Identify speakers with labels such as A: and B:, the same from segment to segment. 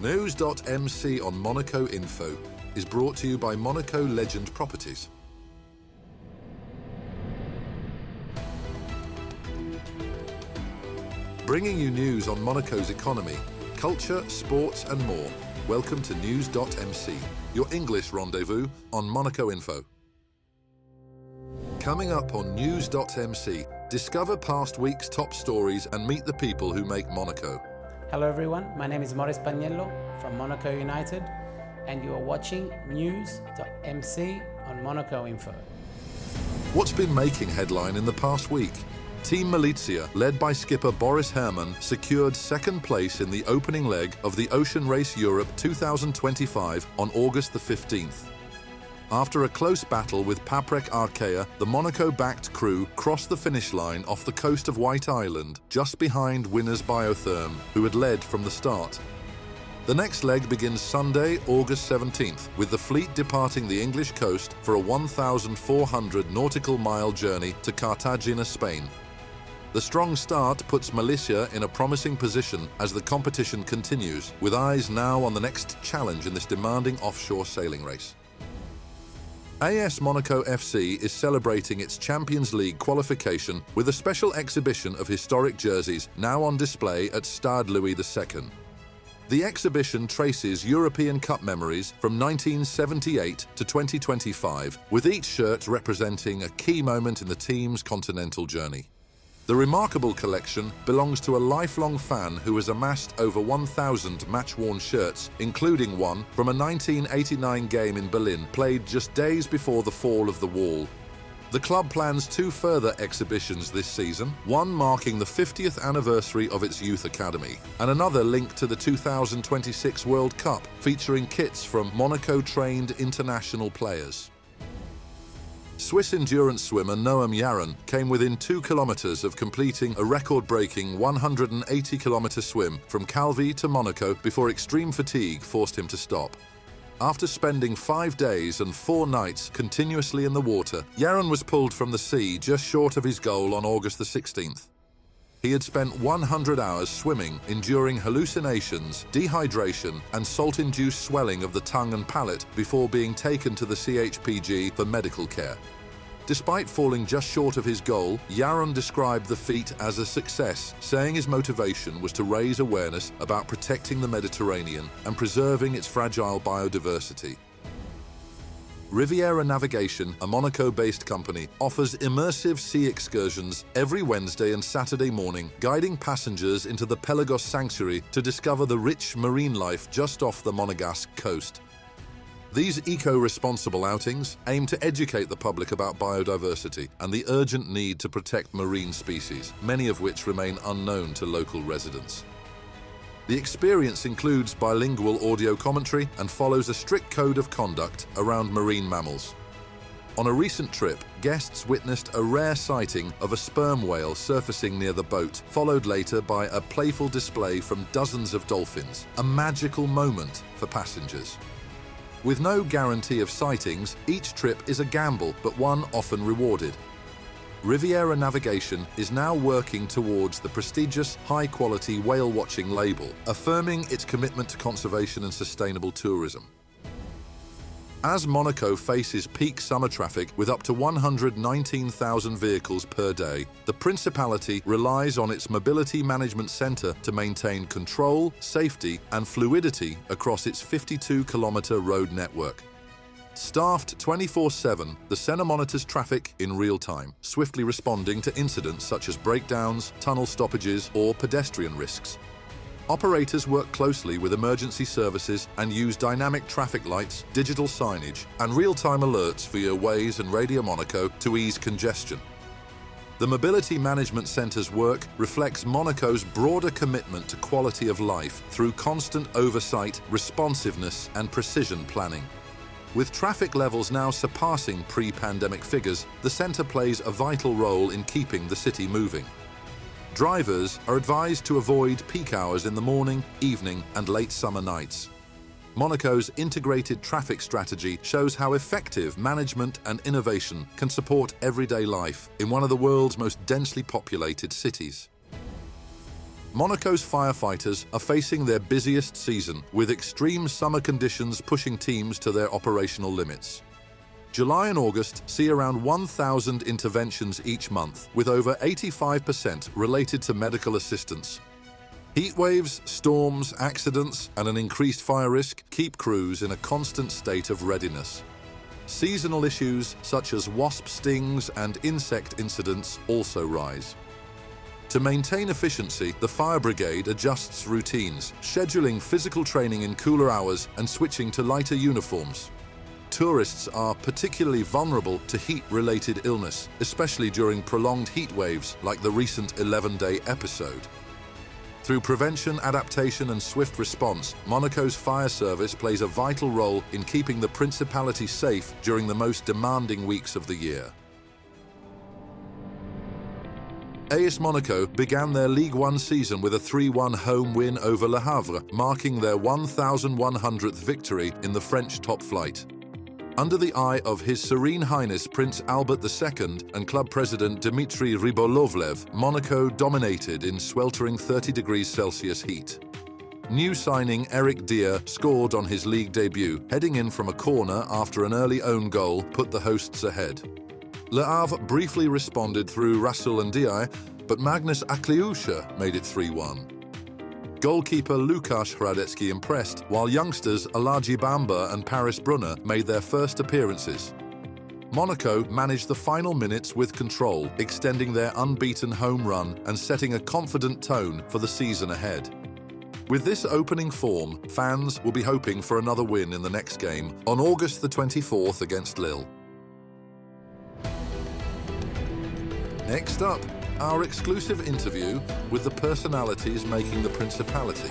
A: News.mc on Monaco Info is brought to you by Monaco Legend Properties. Bringing you news on Monaco's economy, culture, sports and more. Welcome to News.mc, your English rendezvous on Monaco Info. Coming up on News.mc, discover past week's top stories and meet the people who make Monaco.
B: Hello everyone, my name is Maurice Pagnello from Monaco United and you are watching News.mc on Monaco Info.
A: What's been making headline in the past week? Team Milizia, led by skipper Boris Herrmann, secured second place in the opening leg of the Ocean Race Europe 2025 on August the 15th. After a close battle with Paprec Arkea, the Monaco-backed crew crossed the finish line off the coast of White Island, just behind winners Biotherm, who had led from the start. The next leg begins Sunday, August 17th, with the fleet departing the English coast for a 1,400 nautical mile journey to Cartagena, Spain. The strong start puts Milizia in a promising position as the competition continues, with eyes now on the next challenge in this demanding offshore sailing race. AS Monaco FC is celebrating its Champions League qualification with a special exhibition of historic jerseys now on display at Stade Louis II. The exhibition traces European Cup memories from 1978 to 2025, with each shirt representing a key moment in the team's continental journey. The remarkable collection belongs to a lifelong fan who has amassed over 1,000 match-worn shirts, including one from a 1989 game in Berlin played just days before the fall of the wall. The club plans two further exhibitions this season, one marking the 50th anniversary of its youth academy, and another linked to the 2026 World Cup, featuring kits from Monaco-trained international players. Swiss endurance swimmer Noam Yaron came within 2 kilometers of completing a record-breaking 180-kilometer swim from Calvi to Monaco before extreme fatigue forced him to stop. After spending 5 days and 4 nights continuously in the water, Yaron was pulled from the sea just short of his goal on August the 16th. He had spent 100 hours swimming, enduring hallucinations, dehydration, and salt-induced swelling of the tongue and palate before being taken to the CHPG for medical care. Despite falling just short of his goal, Yaron described the feat as a success, saying his motivation was to raise awareness about protecting the Mediterranean and preserving its fragile biodiversity. Riviera Navigation, a Monaco-based company, offers immersive sea excursions every Wednesday and Saturday morning, guiding passengers into the Pelagos Sanctuary to discover the rich marine life just off the Monegasque coast. These eco-responsible outings aim to educate the public about biodiversity and the urgent need to protect marine species, many of which remain unknown to local residents. The experience includes bilingual audio commentary and follows a strict code of conduct around marine mammals. On a recent trip, guests witnessed a rare sighting of a sperm whale surfacing near the boat, followed later by a playful display from dozens of dolphins, a magical moment for passengers. With no guarantee of sightings, each trip is a gamble, but one often rewarded. Riviera Navigation is now working towards the prestigious high-quality whale-watching label, affirming its commitment to conservation and sustainable tourism. As Monaco faces peak summer traffic with up to 119,000 vehicles per day, the Principality relies on its Mobility Management Centre to maintain control, safety and fluidity across its 52-kilometre road network. Staffed 24/7, the centre monitors traffic in real time, swiftly responding to incidents such as breakdowns, tunnel stoppages or pedestrian risks. Operators work closely with emergency services and use dynamic traffic lights, digital signage and real-time alerts via Waze and Radio Monaco to ease congestion. The Mobility Management Centre's work reflects Monaco's broader commitment to quality of life through constant oversight, responsiveness and precision planning. With traffic levels now surpassing pre-pandemic figures, the centre plays a vital role in keeping the city moving. Drivers are advised to avoid peak hours in the morning, evening and late summer nights. Monaco's integrated traffic strategy shows how effective management and innovation can support everyday life in one of the world's most densely populated cities. Monaco's firefighters are facing their busiest season, with extreme summer conditions pushing teams to their operational limits. July and August see around 1,000 interventions each month, with over 85% related to medical assistance. Heat waves, storms, accidents, and an increased fire risk keep crews in a constant state of readiness. Seasonal issues such as wasp stings and insect incidents also rise. To maintain efficiency, the fire brigade adjusts routines, scheduling physical training in cooler hours and switching to lighter uniforms. Tourists are particularly vulnerable to heat-related illness, especially during prolonged heat waves like the recent 11-day episode. Through prevention, adaptation and swift response, Monaco's fire service plays a vital role in keeping the Principality safe during the most demanding weeks of the year. AS Monaco began their Ligue 1 season with a 3-1 home win over Le Havre, marking their 1,100th victory in the French top flight. Under the eye of His Serene Highness Prince Albert II and club president Dmitry Rybolovlev, Monaco dominated in sweltering 30 degrees Celsius heat. New signing Eric Dier scored on his league debut, heading in from a corner after an early own goal put the hosts ahead. Le Havre briefly responded through Rasul and Ndiaye, but Magnus Akliusha made it 3-1. Goalkeeper Lukasz Hradecki impressed, while youngsters Alaji Bamba and Paris Brunner made their first appearances. Monaco managed the final minutes with control, extending their unbeaten home run and setting a confident tone for the season ahead. With this opening form, fans will be hoping for another win in the next game on August the 24th against Lille. Next up, our exclusive interview with the personalities making the Principality.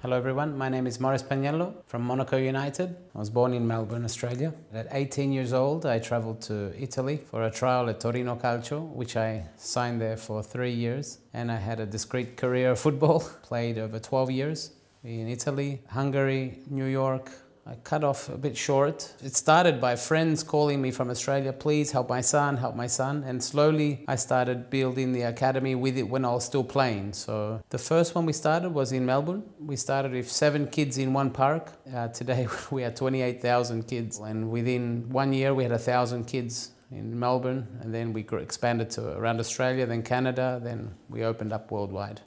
B: Hello everyone, my name is Maurice Pagnello from Monaco United. I was born in Melbourne, Australia. At 18 years old, I travelled to Italy for a trial at Torino Calcio, which I signed there for 3 years. And I had a discreet career of football, played over 12 years in Italy, Hungary, New York. I cut off a bit short. It started by friends calling me from Australia, please help my son, help my son. And slowly I started building the academy with it when I was still playing. So the first one we started was in Melbourne. We started with 7 kids in one park. Today we had 28,000 kids. And within 1 year we had 1,000 kids in Melbourne. And then we expanded to around Australia, then Canada, then we opened up worldwide.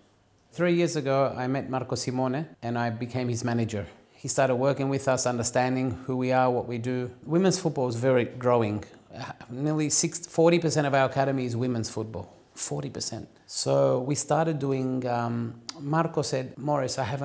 B: 3 years ago I met Marco Simone and I became his manager. He started working with us, understanding who we are, what we do. Women's football is very growing. Nearly 40% of our academy is women's football, 40%. So we started doing, Marco said, Maurice, I have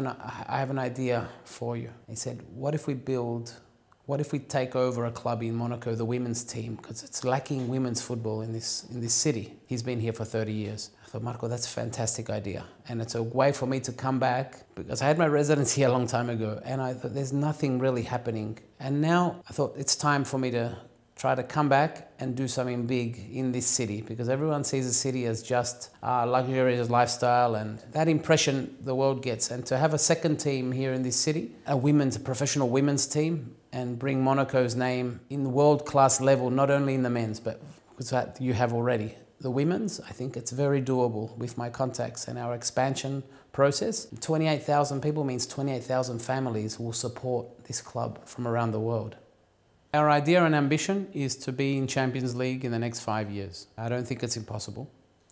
B: an idea for you. He said, what if we take over a club in Monaco, the women's team, because it's lacking women's football in this city. He's been here for 30 years. I thought, Marco, that's a fantastic idea. And it's a way for me to come back, because I had my residency a long time ago, and I thought there's nothing really happening. And now I thought it's time for me to try to come back and do something big in this city, because everyone sees the city as just a luxurious lifestyle, and that impression the world gets. And to have a second team here in this city, a professional women's team, and bring Monaco's name in the world-class level, not only in the men's, but because that you have already. The women's, I think it's very doable with my contacts and our expansion process. 28,000 people means 28,000 families will support this club from around the world. Our idea and ambition is to be in Champions League in the next 5 years. I don't think it's impossible.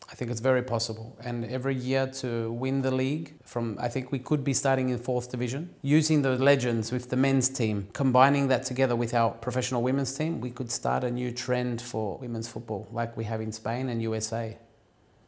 B: I think it's very possible. And every year to win the league, I think we could be starting in 4th division. Using the legends with the men's team, combining that together with our professional women's team, we could start a new trend for women's football like we have in Spain and USA.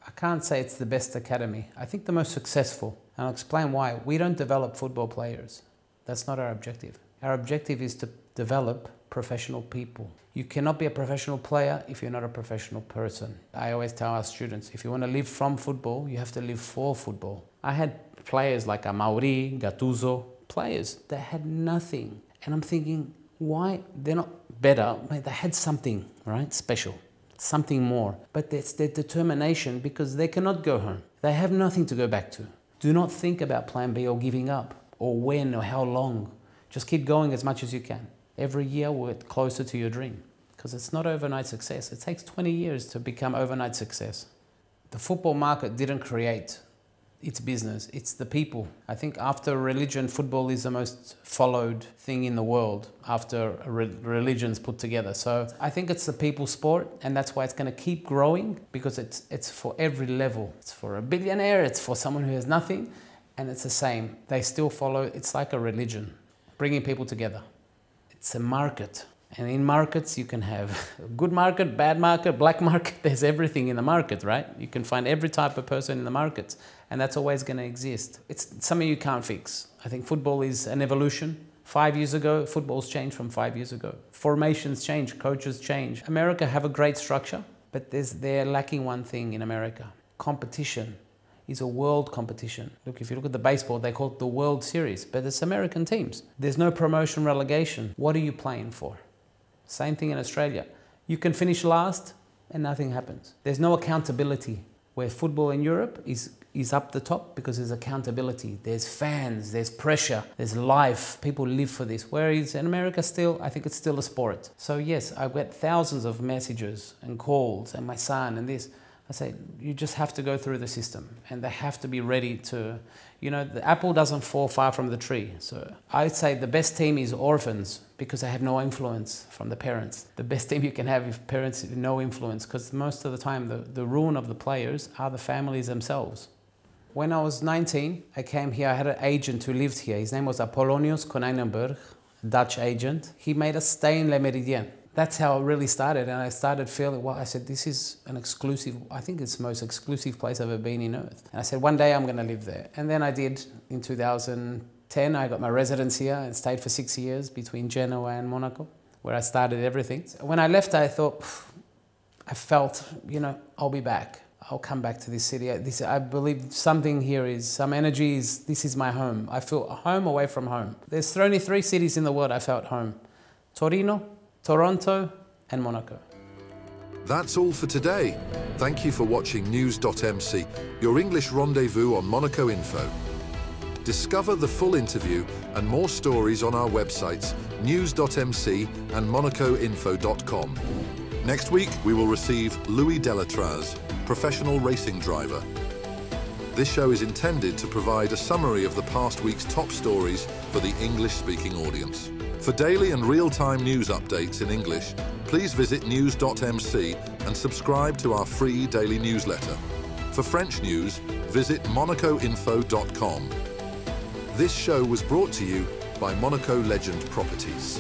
B: I can't say it's the best academy. I think the most successful. And I'll explain why. We don't develop football players. That's not our objective. Our objective is to develop professional people. You cannot be a professional player if you're not a professional person. I always tell our students, if you want to live from football, you have to live for football. I had players like Amauri, Gattuso, players that had nothing. And I'm thinking, why? They're not better. They had something, right? Special, something more. But it's their determination, because they cannot go home. They have nothing to go back to. Do not think about plan B or giving up or when or how long. Just keep going as much as you can. Every year we're closer to your dream. because it's not overnight success. It takes 20 years to become overnight success. The football market didn't create its business, it's the people. I think after religion, football is the most followed thing in the world after religions put together. So I think it's the people sport, and that's why it's going to keep growing, because it's for every level. It's for a billionaire, it's for someone who has nothing, and it's the same. They still follow, it's like a religion, bringing people together. It's a market. And in markets, you can have a good market, bad market, black market. There's everything in the market, right? You can find every type of person in the markets, and that's always going to exist. It's something you can't fix. I think football is an evolution. 5 years ago, football's changed from 5 years ago. Formations change, coaches change. America have a great structure, but they're lacking one thing in America. Competition is a world competition. Look, if you look at the baseball, they call it the World Series, but it's American teams. There's no promotion relegation. What are you playing for? Same thing in Australia. You can finish last and nothing happens. There's no accountability. Where football in Europe is up the top because there's accountability. There's fans, there's pressure, there's life. People live for this. Whereas in America still, I think it's still a sport. So yes, I get thousands of messages and calls, and my son and this. I say, you just have to go through the system, and they have to be ready to, you know, the apple doesn't fall far from the tree. So I'd say the best team is orphans, because they have no influence from the parents. The best team you can have if parents have no influence, because most of the time the ruin of the players are the families themselves. When I was 19, I came here. I had an agent who lived here. His name was Apollonius Konijnenburg, a Dutch agent. He made us stay in Le Méridien. That's how it really started, and I started feeling, well, I said, this is an exclusive, I think it's the most exclusive place I've ever been in Earth. And I said, one day I'm going to live there. And then I did. In 2010, I got my residence here and stayed for 6 years between Genoa and Monaco, where I started everything. When I left, I thought, I felt, you know, I'll be back. I'll come back to this city. I believe something here is, some energy is, this is my home. I feel home away from home. There's only 3 cities in the world I felt home. Torino, Toronto and Monaco.
A: That's all for today. Thank you for watching News.mc, your English rendezvous on Monaco Info. Discover the full interview and more stories on our websites, News.mc and MonacoInfo.com. Next week, we will receive Louis Delatraz, professional racing driver. This show is intended to provide a summary of the past week's top stories for the English-speaking audience. For daily and real-time news updates in English, please visit News.mc and subscribe to our free daily newsletter. For French news, visit MonacoInfo.com. This show was brought to you by Monaco Legend Properties.